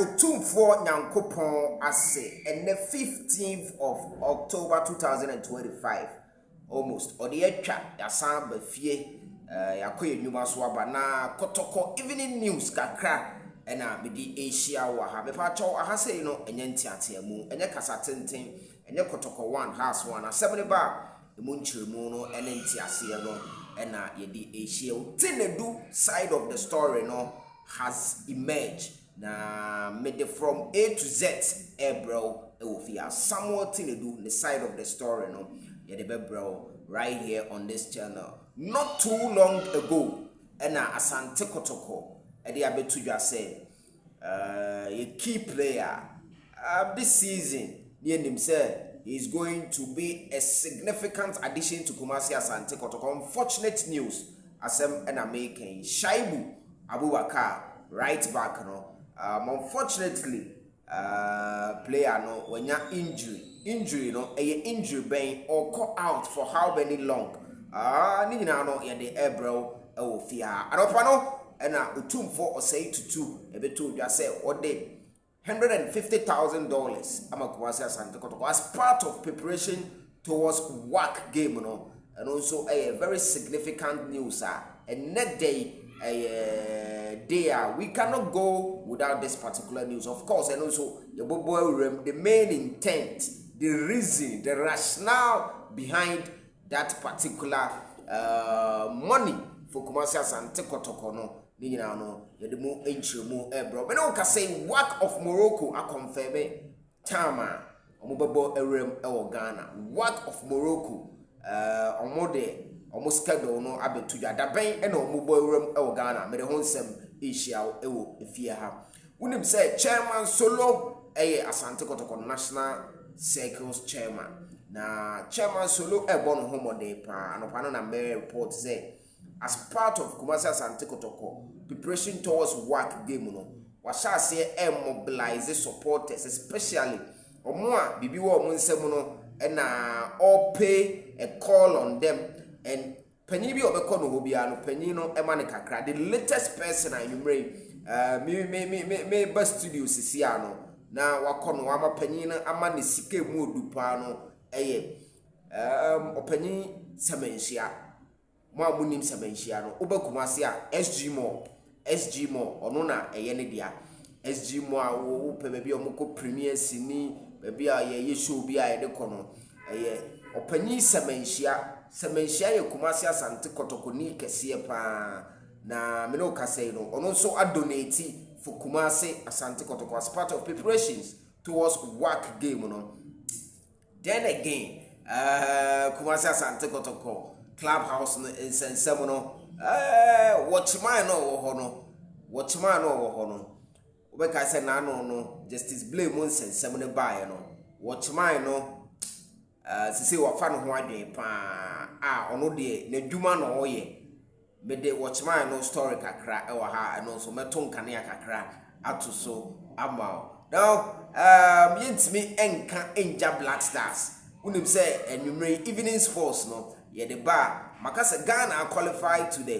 Otumfo Nyankopon ase and the 15th of October 2025 almost or the etwa yasan bafie yakoye nyuma so aba na Kotoko evening news kakra ena medi Asia wa ha me pa cho aha sei no enye ntiateamu enye kasa tenten enye Kotoko 1 house 1 asebne ba emu nchiremu no ene ntiase no ena yedi Asia Tenadu side of the story no has emerged. Na made from A to Z, bro. Ofia Samuel Tenadu, the side of the story, no, bro, right here on this channel. Not too long ago, and Asante Kotoko, Eddie Abetuja said, a key player this season, him said he's going to be a significant addition to Kumasi Asante Kotoko. Unfortunate news, Asem and American Shaibu Abubakar, right back, no. Unfortunately, player no when ya injury no injury bang or call out for how many long ni nyina no ye de ebro ofia anopa no na Otumfo osay tutu ebeto dwa say ode $150,000 amakwase Asante Kotoko as part of preparation towards WAC game no, and also a very significant news and next day we cannot go without this particular news, of course, and also the main intent, the reason, the rationale behind that particular money for Kumasi Asante Kotoko no, you know, the more ancient more bro. But no, can say WAC of Morocco are confirmed. Tama, Omobabo Erem Ghana, WAC of Morocco, Omode. Almost schedule no abetuja da ben ena omubo ewrem e Ghana me de honsem Asia ewo efie ha unim say chairman Solo Asante Kotoko National Circles chairman na chairman Solo no homode pa anopa no na me report say as part of Kumasi Asante Kotoko preparation towards WAC game no washa say mobilize supporters especially omo a bibi wo omo nsem no na all pay a call on them. And penny be obeko no hobia no penny no emane kakra the latest person I me best studio sisi ano na wakono ama penny no ama ne sike mu odupa no openyi semenhia mo amunim semenhia no obakumase a SG Mo ono na ne dia SG Mo a wo pe bia omko premier sini bia ye show bia ye de kono openyi semenhia ye Kumasi Asante Kotoko ni kese pa na me no kase no ono so adonate for Kumasi Asante Kotoko as part of preparations towards WAC game no. Then again Kumasi Asante Kotoko clubhouse no insensem no watchman no wo ho no obeka say na no justice blame insensem no bae no watchman no sisi wafa no ho adwen pa ono de na dwuma no oye me de watchman no story kakra e wa ha no so meto nkane kakra ato so ama now yintimi enka enja Black Stars unim say enumere evening sports no ye de ba makasa Ghana qualified to the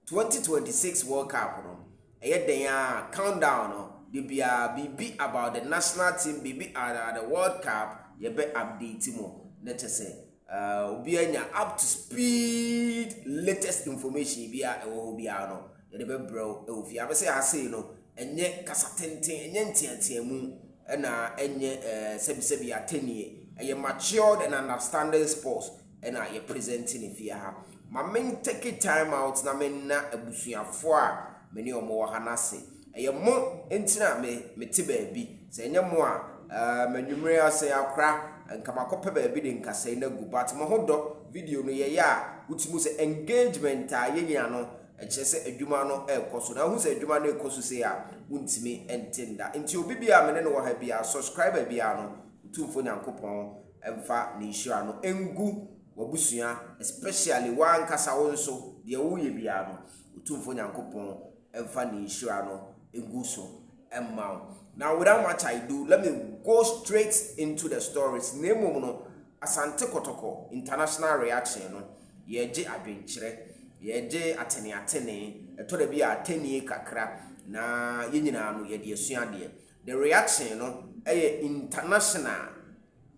2026 World Cup no ye den ya countdown no de bia bibi about the national team bibi at the World Cup ye be update mo let us say obi anya up to speed latest information bia e wo bia no ye de be bro e ofi abese ase no enye kasatenten enye ntiantiamu na enye sebisebi atenie eye matured and understanding sports na ye presenting ifia ha ma men take time out na men na abusuafo a meni omo wa hanase eye mo entina me te ba bi se enye mo a manwumre ase akra nkama kope ba bi de nkase na gu but mo hodo video no ye ya utimu se engagement a yenya no echese adwuma no ekoso na hu se adwuma no ekoso se ya untimi entenda nti obi bia me ne no ha bia subscriber bia no Otumfo Nyankopon emfa ni issue ano engu wabusua especially wan kasa wonso de wo ye bia no Otumfo Nyankopon emfa ni issue ano engu so emma. Now without much I do, let me go straight into the stories. Nemo no Asante Kotoko international reaction no yeje adwenkyere yeje atene eto de bia atene kakra na yenyina no ye de asuade the reaction no international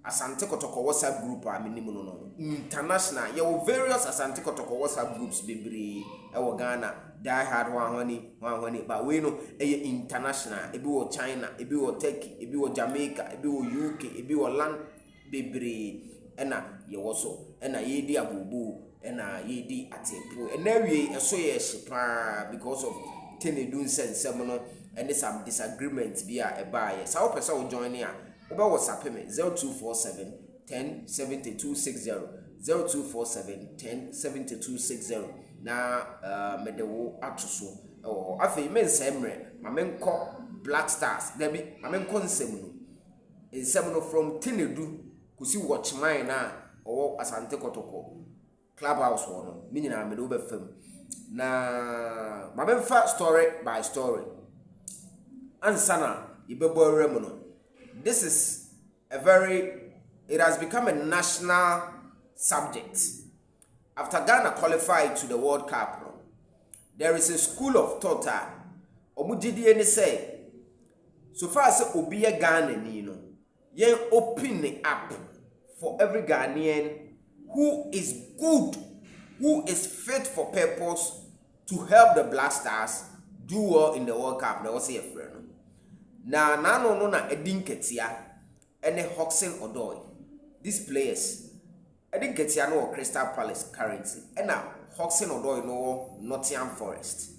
Asante Kotoko WhatsApp group a minimum no international ye various Asante Kotoko WhatsApp groups bebre Ghana die hard one but we no international ebi wo China ebi wo Turkey ebi wo Jamaica ebi wo UK ebi wo land bebre ena ye woso ena ye di abubu ena ye di atepo ena wie eso ye hyepa because of Tenadu sense no and some disagreements be a buy sa wo pesa wo join ya Oba WhatsApp me 0247 10 7260 0247 10 7260 na medewo atoso afei men semre ma menko Black Stars debi ma menko nsem no from Tenadu kusi watchman na owo Asante Kotoko clubhouse wono ni nyina medewo be fam na ma menfa story by story ansana ibebo rem no. This is it has become a national subject. After Ghana qualified to the World Cup, there is a school of thought. Omujidi say, so far as Obiya Ghana, yen open it up for every Ghanaian who is good, who is fit for purpose to help the Black Stars do well in the World Cup. They was say a friend. Na no na edinketia ene Hoxen Odoi. These players edinketia no Crystal Palace currently. Ena Hoxen Odoi no Nottingham Forest.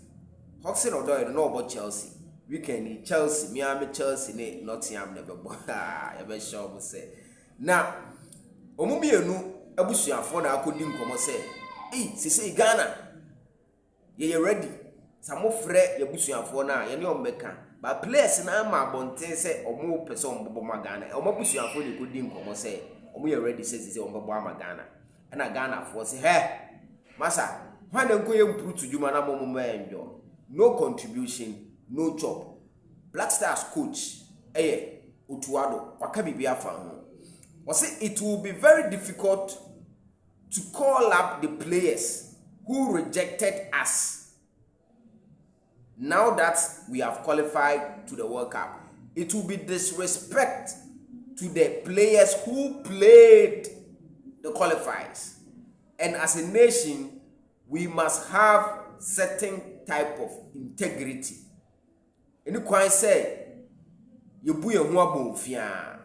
Hoxen Odoi no about Chelsea. Weekend Chelsea, Miami Chelsea ne Nottingham never bo. Ya be sure mo say. Na omumienu abusuafo na akodi nkomo say, sisi Ghana. Ye ready. Samo frɛ yabusuafo na ye ne ombeka. But players na ma bonten say omo pese ombo ma Ghana. Omo busuafo ne kodi nkomo say omo ye ready say ombo ma Ghana. Na Ghana for say, "Hey, masa, when dem go improve to juma na momo ma enjo. No contribution, no chop." Black Stars coach Utuado waka bibia fa ho. We say it will be very difficult to call up the players who rejected us. Now that we have qualified to the World Cup, it will be disrespect to the players who played the qualifiers. And as a nation, we must have certain type of integrity. And you can say, you buy a bonfia.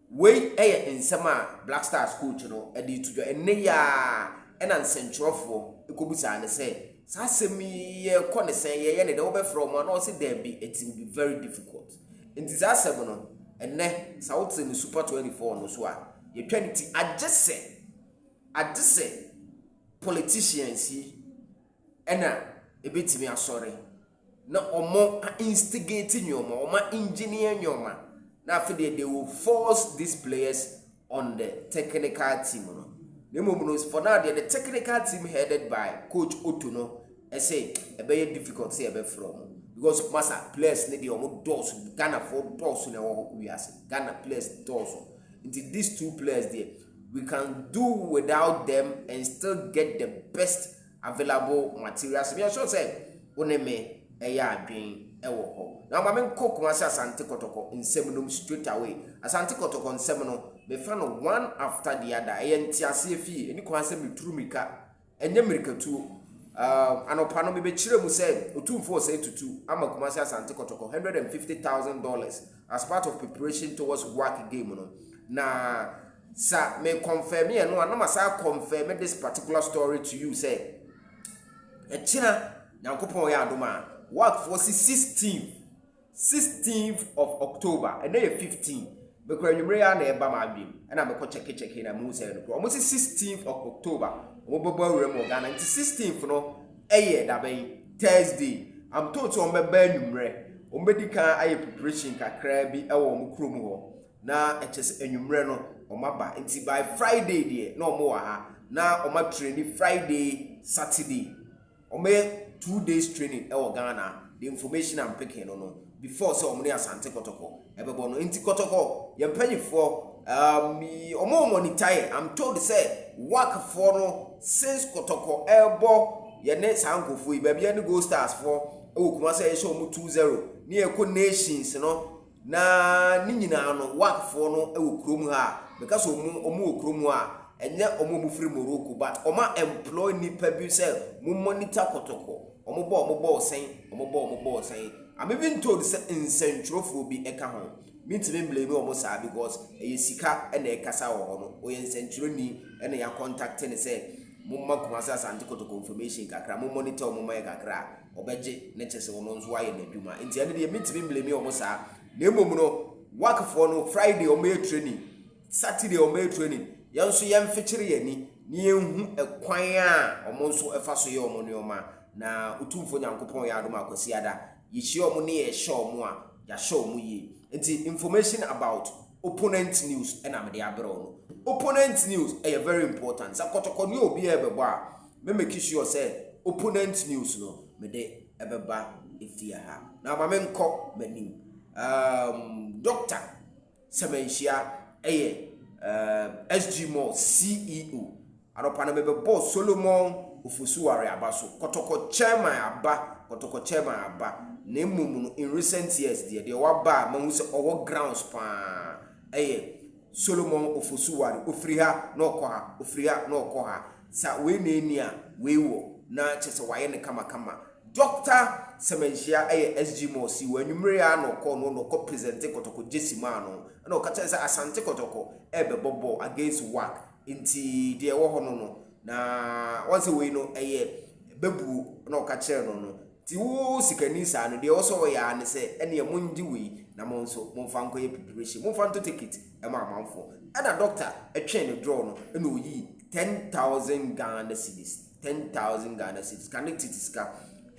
We in summer Black Stars coach, edi to and neya and uncentral for the Kubusa and say. Sasemi kone say ye ne de obe from one or say there be it will be very difficult. In this asem no enne sa wote ni Super 24 no so a ye twanity adese politicians yi ena ebetimi asore na omo instigate nyoma omo engineer nyoma na after they will force these players on the technical team no. For now, the technical team headed by Coach Otono, I say a very difficult say from because master players need the almost doors Ghana for doors in our we are Ghana players doors. Into these two players there, we can do without them and still get the best available materials. Me sure say oneme eya adwen ewo ho. Now my men cook was Asante Kotoko in seminum straight away. Asante Kotoko in seminum me found one after the other. Entiase fee any kwanse me trumika enye mirika tu anopano me be chire mu say otumfo say tutu ama kumase Asante Kotoko $150,000 as part of preparation towards work game no. Na sa me confirm me no na masa confirm this particular story to you say China Yankopon ya adoma work for 16th of October and then 15 because you na eba ma adwem and I me check na mu say no almost 16th of October we bobo rem Ghana 16th no da ben Thursday I'm told to omeba anwumre ombedika aye preparation kakra bi e wo mu krom ho na eches anwumre no omaba nti by Friday there na omo wa ha na oma train Friday Saturday ome 2 days training Ghana. The information I'm picking no before so omni Asante Kotoko ebebo no nti Kotoko ye penny for me omo monitor I'm told to say work for no since Kotoko elbo ye ne sankofo e ba bia ne Go Stars for e kuma say show mu 2-0 ne Eco Nations no na ni nyina no wakfo no ewo krom ha because omu okrom ha enye omu free Morocco but oma employ nipa bi say mu monitor Kotoko omo bo sen I'm even told say insentropho bi eka ho mitime blame omo sa because e sika e na ekasa wo ho no o insentro ni e na ya contact ne say mumma kuma sa Asante Kotoko information kakra mu monitor omo mai kakra obeje ne chese wono nzo aye na dwuma enti ane de mitime blame omo sa na emom no wakfo no Friday omo training Saturday omo training yanso yemfekire yani ni enhu ekwan a omo nso efa so ye omo ne oma na utumfo nyankopon ya adom akwasi ada yishi omo ne ye hye omo a ya hye omo yi enti information about opponent news and am de abro no opponent news is very important sa Kotoko ni obi ebebo a me make sure say opponent news no me de ebeba efia ha na ma me nko manim Dr. Semenhia SG Mo CEO aropana bebe boss Solomon Ofosuware abaso Kotoko chairman aba na emum in recent years de waba mahu se owo grounds pa Solomon Ofosuware ofriha na okoha sa we na eni a we wo na chese waye ne kama Dr. Semenhia SG Mo si wanwumre ya no ko present Kotoko Jesima no na o ka chese Asante Kotoko bebo against work inti de wo hono no na once we no bebu na o ka chere no ti wo sikani sa no de wo so ya ne se ene munji we na mo nso mo fa nkoye preparation mo fa nto ticket ma amanfo na doctor etwe ne draw no na oyi 10,000 Ghana cedis 10,000 Ghana cedis connect it ska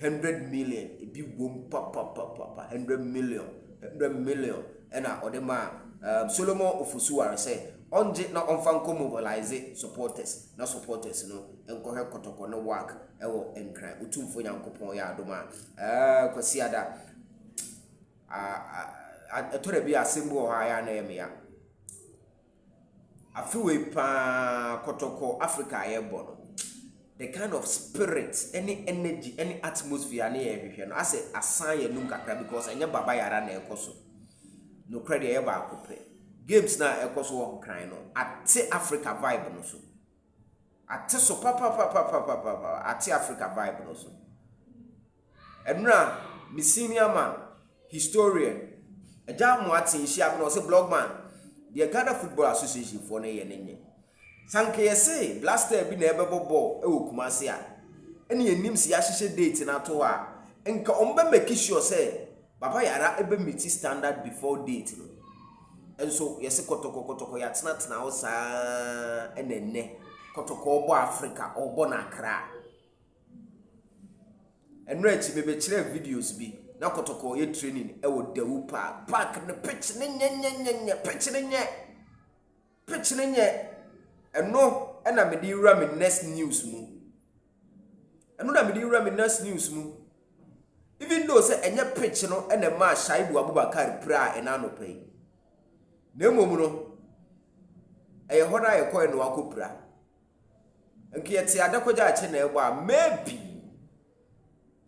100 million ebi bom pa 100 million ena odema Solomon Ofosuware say onje na onfanko mobilize supporters no enko he Kotoko no work ewo enkran utumfo nyankopon ya adoma kwasi ada etore bi asembo ha ya na yemya afiwe pa Kotoko Africa yebo the kind of spirit any energy any atmosphere na yehwehwe no ase asan ye num kakra because enye baba yara na ekoso no credit e ba akopre games na ekoso wo kran no ate Africa vibe no so ate so papa ate Africa vibe no so enra mi senior man historian eja mo ate nhia no se blogman the Ghana Football Association for na ye nenye sanke yese blaster bi na ebebobo e wokumase a ene yenim si ya hyehye date na to a enka omba make sure say baba yara ebe meet standard before date no enso yese Kotoko ya tena wo saa enenne Kotoko obo Africa obo na Accra enra chi bebe kire videos bi na Kotoko ye training e wo Dawu park ne pitch ne nye pitch ne nye eno na me di wura me next news mu even though say enye pitch no ena ma Shaibu Abubakar pra ena no pay na emom no eye hoda ye ko eno akopra enke yete adakwaja ache na ebo a maybe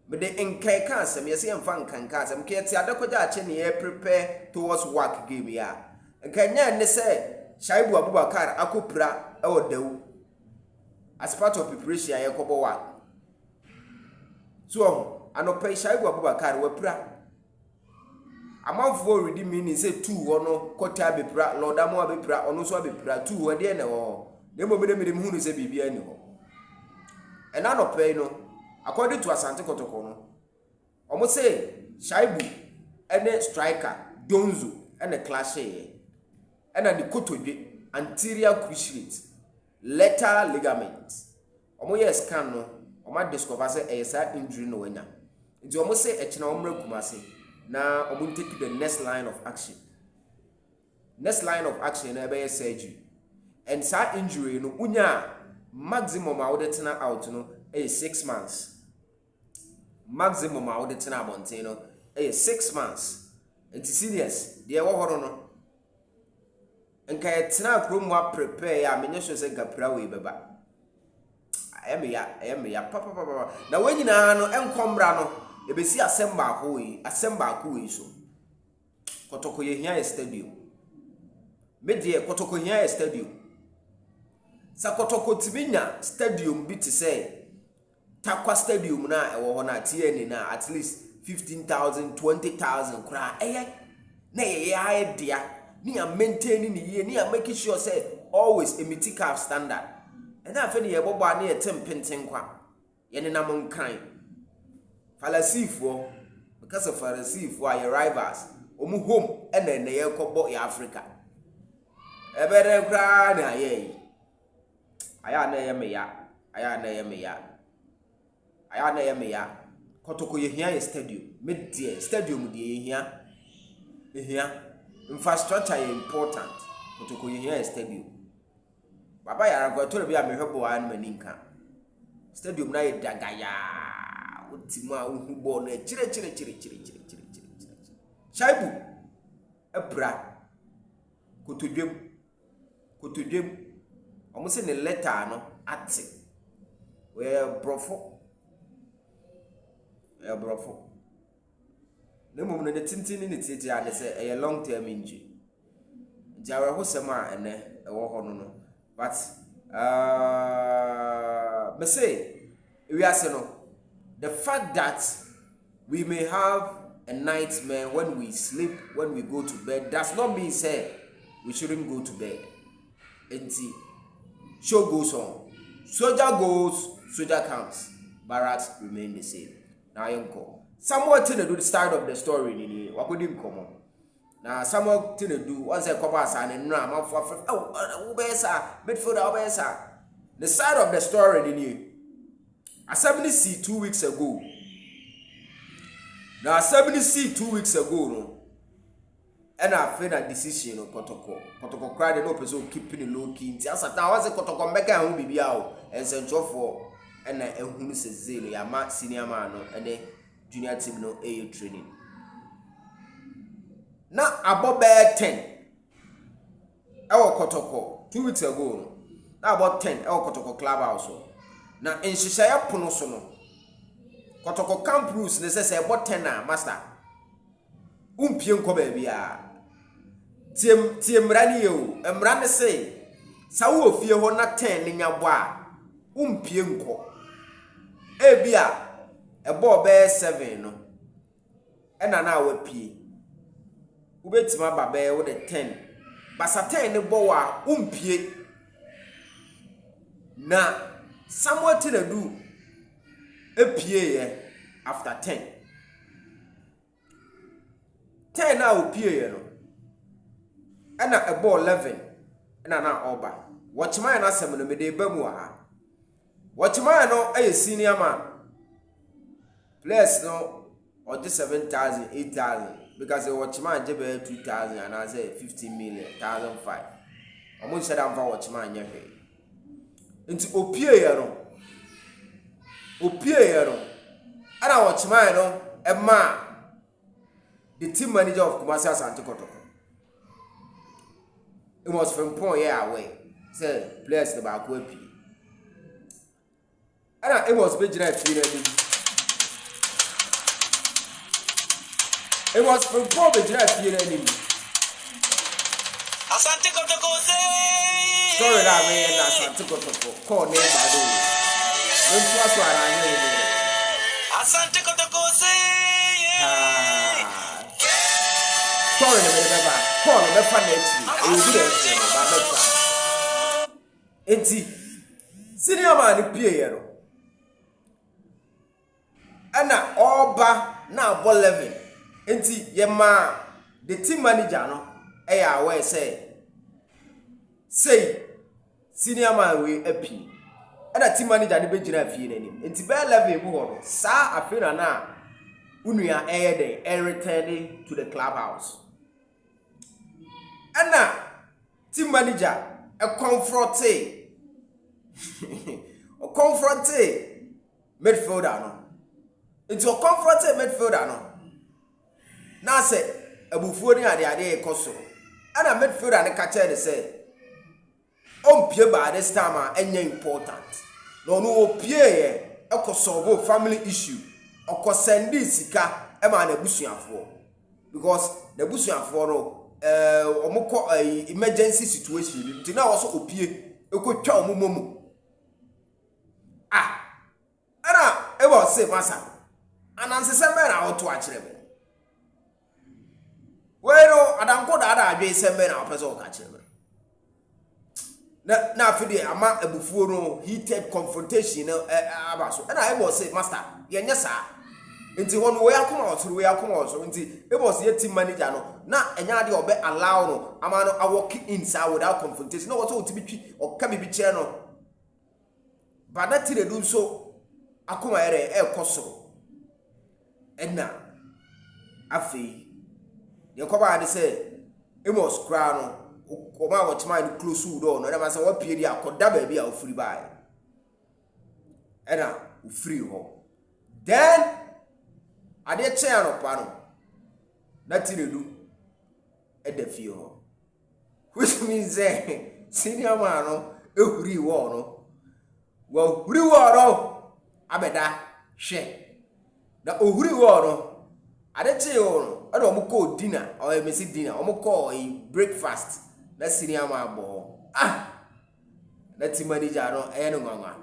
me de enkai kan asem yese yemfa nkanka asem ke yete adakwaja ache na ye prepare towards work game ya enkanya ne say Shaibu Abubakar akopra ewo Dawu as part of preparation ye kobo work so anopai Shaibu Abubakar we pra amanfo ready meaning say 2 ono kota be pra Lord Amo abepra ono so abepra 2 we de na ho na mo me hunu say bibia ni ho and anopai no according to Asante Kotoko no omo say Shaibu ene striker Donzo ene clash ye ena the Kotodwe anterior cruciate lateral ligament omo ye scan no omo discover say esa injury no wanya nti omo say e kina omra kumase na omo take the next line of action na be surgery and sa injury no unya maximum awodetena out no 6 months maximum awodetena abonten no 6 months nti serious de wo horo no nka yetena kromwa prepare ya menye so se gapra we beba ayame ya papa na wanyina no enkomra no ebesi asemba ko yi so Kotoko ye hia stadium. Me de Kotoko hia stadium. Sa Kotoko timinya stadium bi te say Takwa stadium na ewo ho na TN na at least 15,000 20,000 kra na ye dia ni a maintaining ni ye ni a making sure say always emiti calf standard and na fe ni ye bobo na ye tempenten kwa ye ne nam nkan falasifo because of falasifo are rivals omu home na ye kobo ya Africa ebere kra na ye aya na ye me ya Kotoko ye hia stadium mid stadium de ye hia infrastructure is important. Kotoko ye hia stadium baba ya go to be a mehwebo an maninka stadium na ye dagaya utima uhu ball na chire shaibu ebra kotodwem omo se ne letter no ate we brofo Nemo no tintini ni titi ade say a long term injury. Jawe ho sema ene ewo ho no but me say we are saying the fact that we may have a nightmare when we sleep, when we go to bed, does not mean say we shouldn't go to bed. Enti show goes on, soldier goes, soldier comes, barracks remain the same. Now yonko somewhat Tenadu the start of the story ni wakodi come. Now somewhat Tenadu once I come as an ram for ubesa midfielder ubesa the side of the story ni a 70 2 weeks ago. Now 70 2 weeks ago no and I feel a decision of Kotoko cried no person keeping the low key as a was a Kotoko meka who be out and central for and a who says zero ya ma senior man and a junior team no AU training. Now about 10 our Kotoko 2 weeks ago. Now about 10 our Kotoko club also. Now in Shishaya Punosono Kotoko camp rules they say about 10 na master. Umpien ko bia. Tiem rani yo, emrane say sa wo fie ho na 10 nya bo a umpien ko. Ebia ebo be 7 no. Ena na wa pie. Ubetima ba be wo de 10. Basa 10 ne bo wa umpie. Na somewhat Tenadu epie after 10. 10 na opie no. Ena a ball 11 ena na oba. Watchman na asem no me de ba mu ha. Watchman no a senior man. Players no or 7,000, 8,000 because the watchman jebe 2,000 and I say 15 million, 1,005. Omo said am for watchman nya hwe. Nti opie no. Ana watchman no e ma the team manager of Kumasi Asante Kotoko. It was from point away. Say players the back way. And it was big right feeling. It was from point big right feeling. Asante Kotoko say. Story that man Asante Kotoko. Call name by the way. Don't trust what I know. Asante Kotoko say. Story na me beba call me fa na echi e bi e ba beba enti senior man pie ye no ana oba na abo 11 enti ye ma the team manager no e ya we say senior man we api ana team manager ne be gina afie na nim enti be 11 mu ho no sa afina na unua e returning to the clubhouse. Anna team manager a confronte midfielder no. Into a confronte midfielder no. Na say abufuo ni ade ekoso. Anna midfielder ne ka che de say ompie ba this time enya important. No opie ye solve family issue. Oko sendi sika e ma na busuafo because na busuafo no omukọ emergency situation nti na wo so opie ekotwa omomomu ana ebo se masa ananse se me na woto a kire me wero adanko da adwe se me na opese o ka kire me na afide ama ebufuo no heated confrontation abaso ana ebo se master ye nya sa nti hono we akoma osoro nti ebo se team manager no na enya de obe allow no ama no a walk inside without confrontation no what so tibitwi o ka bibi kire no bada Tenadu so akoma ere ekosoro enna afi ye ko ba de se emos kra no o ma watch man close door no na say what pie dia akoda ba bia ofuri bae enna ofuri ho then ade che no pa no na Tenadu edafie ho which means senior man no ehuri wo no wo huri wo no abeda hwe na ohuri wo no ade che wo no ade omukọ dinner or emesi dinner omukọ breakfast na senior man bo na team manager no no nwanwa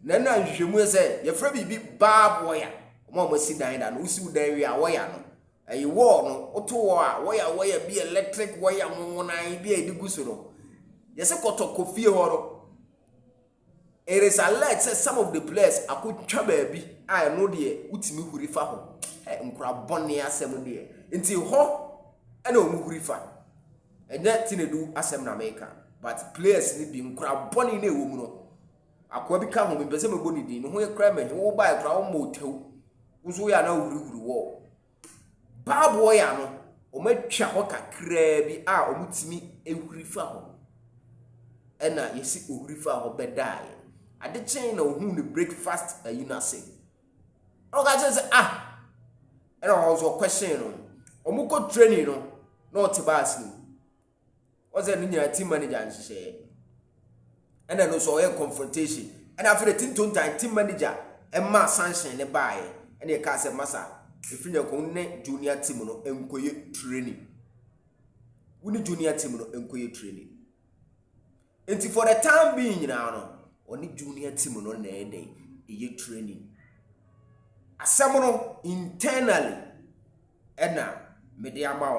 na nhwehwemu se ye fra bibi bad wire omo si dan da no usi dan wi a wire no wo no oto wo a wire bi electric wire nwonan bi edigu so no ye se Kotoko fie ho no. It is alleged that some of the players akotwa baabi a no de utimi huri fa ho nkura bone asem de nti ho na omuhuri fa enya Tenadu asem na America but players ni bi nkura bone na ewo mu no akwa bi ka ho me bese mebo ni din no ho ekra me wo ba ekra wo motew uzo ya na huri wo babo ya no o matwa ho kakra bi a omutimi ehuri fa ho ena yesi ohuri fa ho bedai ade chain na ohun the breakfast na say o ga say and also question no omuko training no not bas ni o say nya team manager nhye and then also a confrontation and after the team manager ma sanction ne bae and e ka say masa efinya ko ne junior team no enkoye training woni junior team no enkoye training and for the time being now no oni junior team no na eye training asem no internally media ma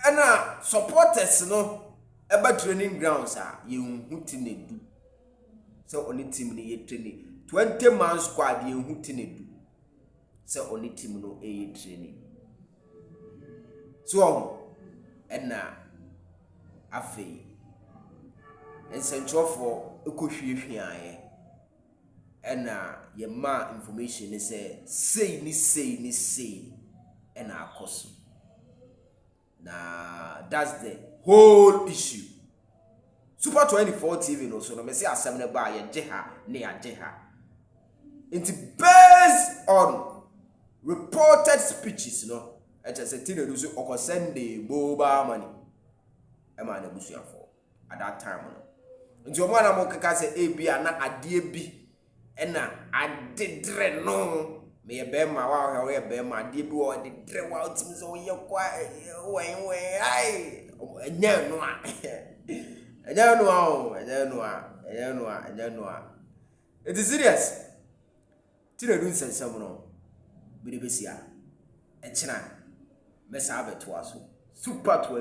no supporters no eba training grounds ye hu Tenadu so oni team ni ye training 20 man squad ye hu Tenadu so oni team no eye training so afi essential for ekohwiehwiaye ye ma information is say akoso na that's the whole issue. Super 24 TV no so no me say asem ne ba ye jeha ne ya jeha it's based on reported speeches no et say Tenadu so okosende boba money ma na busuafo at that time no nti omo na mo keka se ebia na ade bi na adedre no me ye be ma wa we be ma ade bi wo adedre wa utim so ye kwa wen ai enya no it is serious Tenadu nsensem no bi de besia e kina me sa abeto aso super